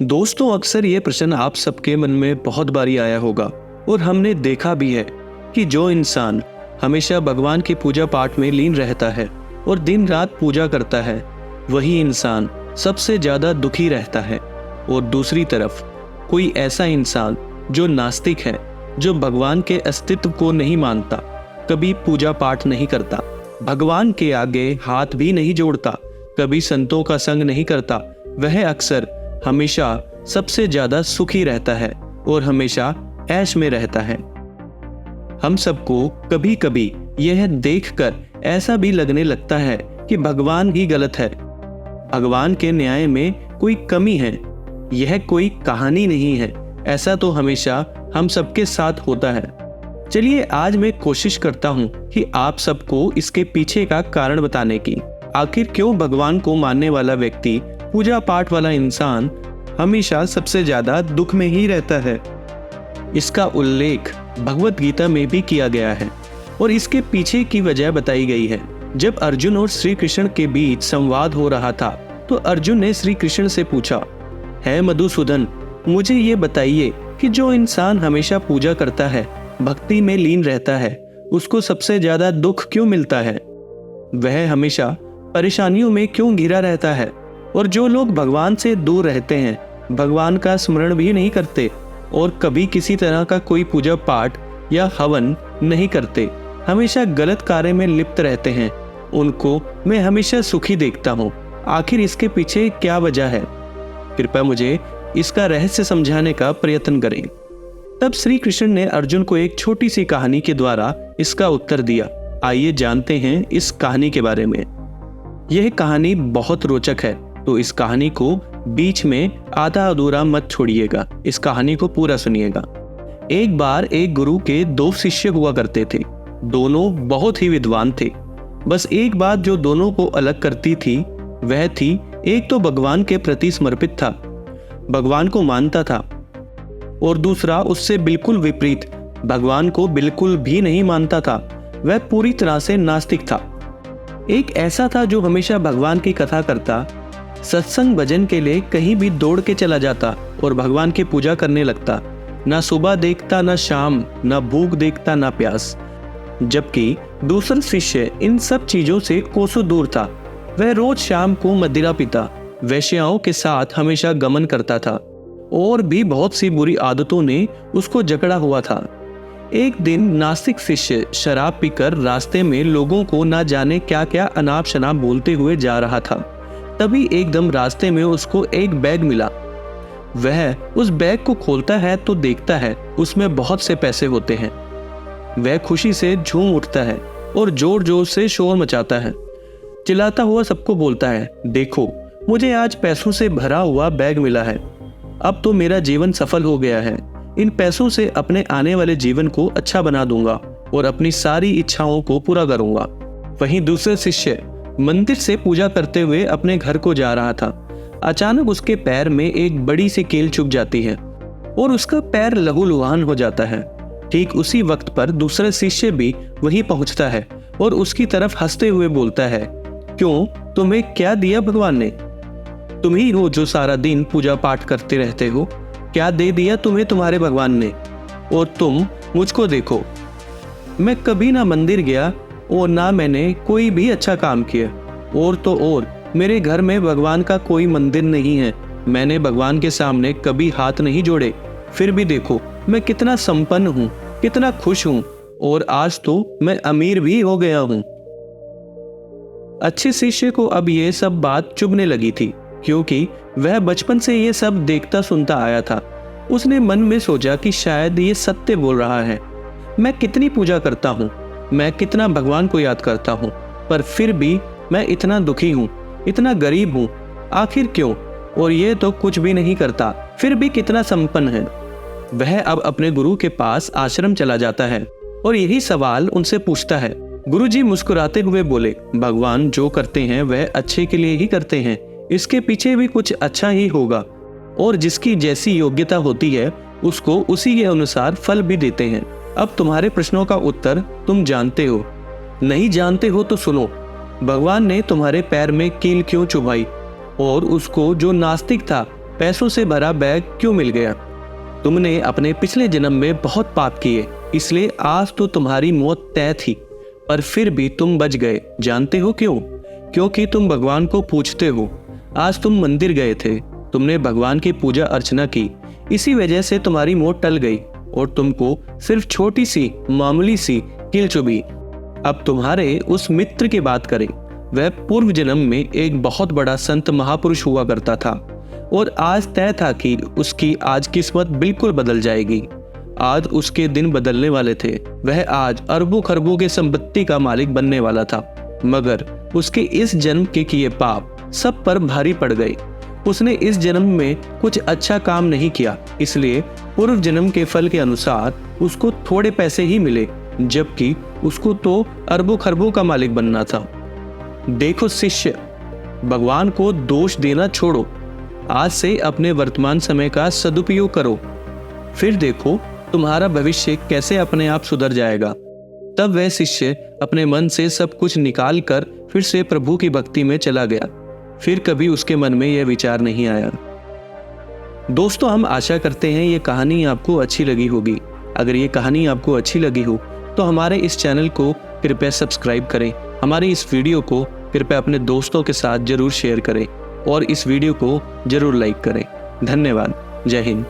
दोस्तों, अक्सर ये प्रश्न आप सबके मन में बहुत बारी आया होगा और हमने देखा भी है कि जो इंसान हमेशा भगवान की पूजा पाठ में लीन रहता है और दिन रात पूजा करता है, वही इंसान सबसे ज़्यादा दुखी रहता है। और दूसरी तरफ कोई ऐसा इंसान जो नास्तिक है, जो भगवान के अस्तित्व को नहीं मानता, कभी पूजा पाठ नहीं करता, भगवान के आगे हाथ भी नहीं जोड़ता, कभी संतों का संग नहीं करता, वह अक्सर हमेशा सबसे ज्यादा सुखी रहता है और हमेशा ऐश में रहता है। हम सबको कभी कभी यह देखकर ऐसा भी लगने लगता है कि भगवान ही गलत है, भगवान के न्याय में कोई कमी है, यह कोई कहानी नहीं है। ऐसा तो हमेशा हम सबके साथ होता है। चलिए आज मैं कोशिश करता हूँ कि आप सबको इसके पीछे का कारण बताने की। आखिर क्यों भगवान को मानने वाला व्यक्ति, पूजा पाठ वाला इंसान हमेशा सबसे ज्यादा दुख में ही रहता है। इसका उल्लेख भगवत गीता में भी किया गया है और इसके पीछे की वजह बताई गई है। जब अर्जुन और श्री कृष्ण के बीच संवाद हो रहा था तो अर्जुन ने श्री कृष्ण से पूछा, है मधुसूदन, मुझे ये बताइए कि जो इंसान हमेशा पूजा करता है, भक्ति में लीन रहता है, उसको सबसे ज्यादा दुख क्यों मिलता है? वह हमेशा परेशानियों में क्यों घिरा रहता है? और जो लोग भगवान से दूर रहते हैं, भगवान का स्मरण भी नहीं करते और कभी किसी तरह का कोई पूजा पाठ या हवन नहीं करते, हमेशा गलत कार्य में लिप्त रहते हैं, उनको मैं हमेशा सुखी देखता हूँ। आखिर इसके पीछे क्या वजह है? कृपया मुझे इसका रहस्य समझाने का प्रयत्न करें। तब श्री कृष्ण ने अर्जुन को एक छोटी सी कहानी के द्वारा इसका उत्तर दिया। आइए जानते हैं इस कहानी के बारे में। यह कहानी बहुत रोचक है, तो इस कहानी को बीच में आधा अधूरा मत छोड़िएगा, इस कहानी को पूरा सुनिएगा। एक बार एक गुरु के दो शिष्य हुआ करते थे। दोनों बहुत ही विद्वान थे। बस एक बात जो दोनों को अलग करती थी वह थी, एक तो भगवान के प्रति समर्पित था, भगवान को मानता था, और दूसरा उससे बिल्कुल विपरीत, भगवान को बिल्कुल भी नहीं मानता था, वह पूरी तरह से नास्तिक था। एक ऐसा था जो हमेशा भगवान की कथा करता, सत्संग भजन के लिए कहीं भी दौड़ के चला जाता और भगवान की पूजा करने लगता। ना सुबह देखता ना शाम, ना भूख देखता ना प्यास। जबकि दूसरा शिष्य इन सब चीजों से कोसों दूर था। वह रोज शाम को मदिरा पीता, वेश्याओं के साथ हमेशा गमन करता था और भी बहुत सी बुरी आदतों ने उसको जकड़ा हुआ था। एक दिन नास्तिक शिष्य शराब पीकर रास्ते में लोगों को ना जाने क्या क्या अनाप शनाप बोलते हुए जा रहा था। तभी एकदम रास्ते में उसको एक बैग मिला। वह उस बैग को खोलता है तो देखता है उसमें बहुत से पैसे होते हैं। वह खुशी से झूम उठता है और जोर जोर से शोर मचाता है, चिल्लाता हुआ सबको बोलता है, देखो मुझे आज पैसों से भरा हुआ बैग मिला है, अब तो मेरा जीवन सफल हो गया है। इन पैसों से अपने आने वाले जीवन को अच्छा बना दूंगा और अपनी सारी इच्छाओं को पूरा करूंगा। वहीं दूसरे शिष्य मंदिर से पूजा करते हुए अपने घर को जा रहा था। अचानक उसके पैर में एक बड़ी सी कील चुभ जाती है और उसका पैर लहूलुहान हो जाता है। ठीक उसी वक्त पर दूसरा शिष्य भी वहीं पहुंचता है और उसकी तरफ हंसते हुए बोलता है, क्यों, तुम्हें क्या दिया भगवान ने? तुम ही हो जो सारा दिन पूजा पाठ करते रहते हो, क्या दे दिया तुम्हें तुम्हारे भगवान ने? और तुम मुझको देखो, मैं कभी ना मंदिर गया और ना मैंने कोई भी अच्छा काम किया, और तो और मेरे घर में भगवान का कोई मंदिर नहीं है, मैंने भगवान के सामने कभी हाथ नहीं जोड़े, फिर भी देखो मैं कितना संपन्न हूँ, कितना खुश हूँ, और आज तो मैं अमीर भी हो गया हूँ। अच्छे शिष्य को अब ये सब बात चुभने लगी थी, क्योंकि वह बचपन से ये सब देखता सुनता आया था। उसने मन में सोचा कि शायद ये सत्य बोल रहा है। मैं कितनी पूजा करता हूँ, मैं कितना भगवान को याद करता हूँ, पर फिर भी मैं इतना दुखी हूँ, इतना गरीब हूँ, आखिर क्यों? और ये तो कुछ भी नहीं करता, फिर भी कितना संपन्न है। वह अब अपने गुरु के पास आश्रम चला जाता है और यही सवाल उनसे पूछता है। गुरुजी मुस्कुराते हुए बोले, भगवान जो करते हैं वह अच्छे के लिए ही करते हैं, इसके पीछे भी कुछ अच्छा ही होगा, और जिसकी जैसी योग्यता होती है उसको उसी के अनुसार फल भी देते हैं। अब तुम्हारे प्रश्नों का उत्तर तुम जानते हो, नहीं जानते हो तो सुनो। भगवान ने तुम्हारे पैर में कील क्यों चुभाई, और उसको जो नास्तिक था पैसों से भरा बैग क्यों मिल गया? तुमने अपने पिछले जन्म में बहुत पाप किए, इसलिए आज तो तुम्हारी मौत तय थी, पर फिर भी तुम बच गए। जानते हो क्यों? क्योंकि तुम भगवान को पूजते हो। आज तुम मंदिर गए थे, तुमने भगवान की पूजा अर्चना की, इसी वजह से तुम्हारी मौत टल गई और तुमको सिर्फ छोटी सी मामूली सी कील चुभी। अब तुम्हारे उस मित्र की बात करें। वह पूर्व जन्म में एक बहुत बड़ा संत महापुरुष हुआ करता था और आज तय था कि उसकी आज किस्मत बिल्कुल बदल जाएगी। आज उसके दिन बदलने वाले थे। वह आज अरबों खरबों के संपत्ति का मालिक बनने वाला था, मगर उसके इस जन्म के किए पाप सब पर भारी पड़ गए। उसने इस जन्म में कुछ अच्छा काम नहीं किया, इसलिए पूर्व जन्म के फल के अनुसार उसको थोड़े पैसे ही मिले, जबकि उसको तो अरबों खरबों का मालिक बनना था। देखो शिष्य, भगवान को दोष देना छोड़ो। आज से अपने वर्तमान समय का सदुपयोग करो, फिर देखो तुम्हारा भविष्य कैसे अपने आप सुधर जाएगा। तब वह शिष्य अपने मन से सब कुछ निकाल कर फिर से प्रभु की भक्ति में चला गया। फिर कभी उसके मन में यह विचार नहीं आया। दोस्तों, हम आशा करते हैं ये कहानी आपको अच्छी लगी होगी। अगर ये कहानी आपको अच्छी लगी हो तो हमारे इस चैनल को कृपया सब्सक्राइब करें। हमारे इस वीडियो को कृपया अपने दोस्तों के साथ जरूर शेयर करें और इस वीडियो को जरूर लाइक करें। धन्यवाद। जय हिंद।